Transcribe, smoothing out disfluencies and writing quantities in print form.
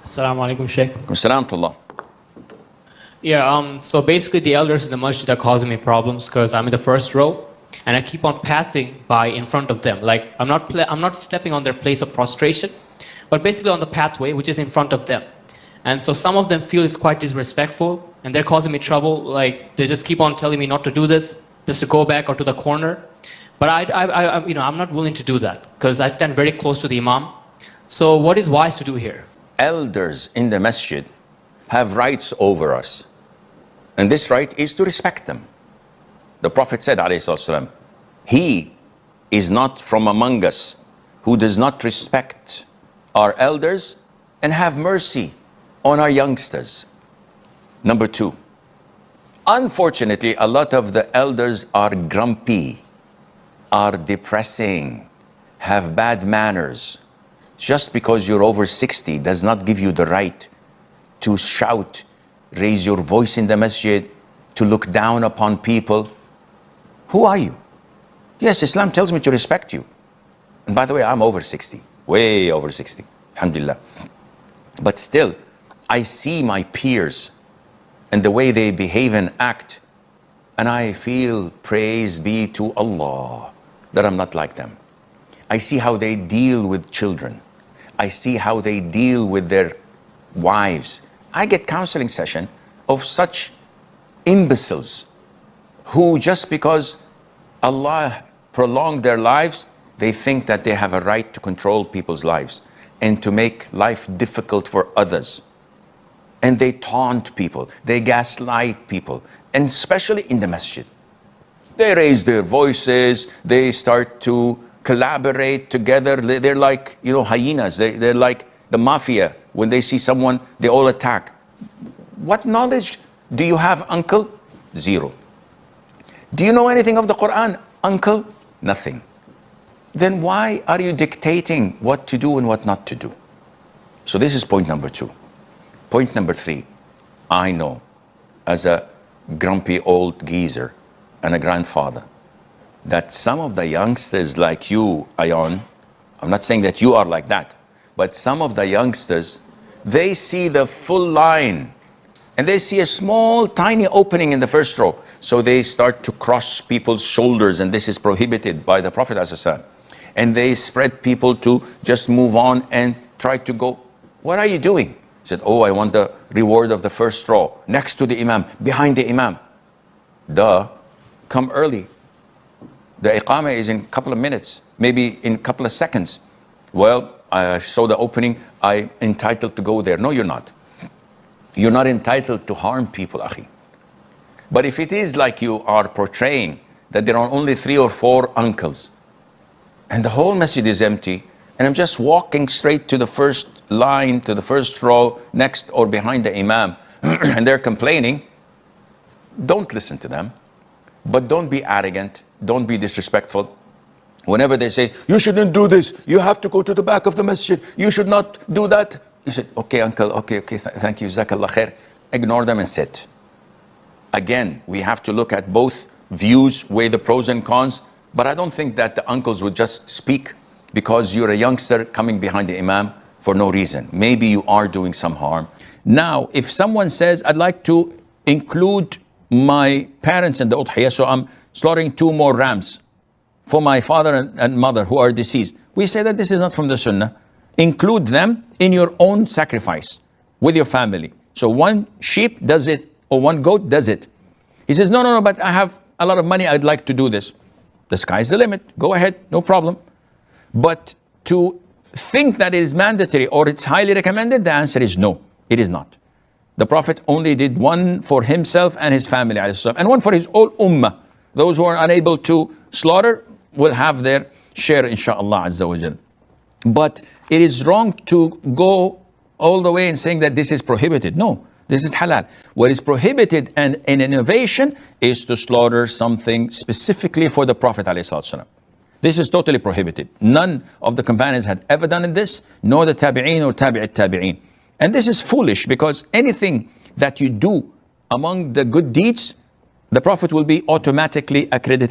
Assalamu alaikum, Shaykh. Assalamu. Yeah, so basically the elders in the masjid are causing me problems because I'm in the first row and I keep on passing by in front of them. Like I'm not stepping on their place of prostration, but basically on the pathway which is in front of them. And so some of them feel it's quite disrespectful and they're causing me trouble. Like they just keep on telling me not to do this, just to go back or to the corner. But I'm not willing to do that because I stand very close to the imam. So what is wise to do here? Elders in the masjid have rights over us. And this right is to respect them. The Prophet said, ﷺ, he is not from among us who does not respect our elders and have mercy on our youngsters. Number two, unfortunately, a lot of the elders are grumpy, are depressing, have bad manners. Just because you're over 60 does not give you the right to shout, raise your voice in the masjid, to look down upon people. Who are you? Yes, Islam tells me to respect you. And by the way, I'm over 60, way over 60, alhamdulillah. But still, I see my peers and the way they behave and act, and I feel, praise be to Allah, that I'm not like them. I see how they deal with children. I see how they deal with their wives. I get counseling session of such imbeciles who, just because Allah prolonged their lives, they think that they have a right to control people's lives and to make life difficult for others. And they taunt people, they gaslight people, and especially in the masjid. They raise their voices, they start to collaborate together. They're like, hyenas. They're like the mafia. When they see someone, they all attack. What knowledge do you have, uncle? Zero. Do you know anything of the Quran, uncle? Nothing. Then why are you dictating what to do and what not to do? So this is point number two. Point number three, I know as a grumpy old geezer and a grandfather that some of the youngsters like you, Ayon, I'm not saying that you are like that, but some of the youngsters, they see the full line and they see a small, tiny opening in the first row. So they start to cross people's shoulders, and this is prohibited by the Prophet ﷺ. And they spread people to just move on and try to go. What are you doing? He said, oh, I want the reward of the first row, next to the imam, behind the imam. Duh, come early. The iqamah is in a couple of minutes, maybe in a couple of seconds. Well, I saw the opening, I'm entitled to go there. No, you're not. You're not entitled to harm people, akhi. But if it is like you are portraying, that there are only 3 or 4 uncles, and the whole masjid is empty, and I'm just walking straight to the first line, to the first row, next or behind the imam, and they're complaining, don't listen to them. But don't be arrogant, don't be disrespectful. Whenever they say, you shouldn't do this, you have to go to the back of the masjid, you should not do that. You said, okay, uncle, okay, thank you, Jazakallah khair. Ignore them and sit. Again, we have to look at both views, weigh the pros and cons, but I don't think that the uncles would just speak because you're a youngster coming behind the imam for no reason. Maybe you are doing some harm. Now, if someone says, I'd like to include my parents in the udhiya, so I'm slaughtering 2 more rams for my father and mother who are deceased. We say that this is not from the Sunnah. Include them in your own sacrifice with your family. So 1 sheep does it, or 1 goat does it. He says, no, but I have a lot of money, I'd like to do this. The sky's the limit, go ahead, no problem. But to think that it is mandatory or it's highly recommended, the answer is no, it is not. The Prophet only did 1 for himself and his family, and 1 for his whole ummah. Those who are unable to slaughter will have their share, inshaAllah Azza wa Jal. But it is wrong to go all the way in saying that this is prohibited. No, this is halal. What is prohibited and an innovation is to slaughter something specifically for the Prophet ﷺ. This is totally prohibited. None of the companions had ever done this, nor the tabi'een or tabi'it tabi'een. And this is foolish, because anything that you do among the good deeds, the Prophet will be automatically accredited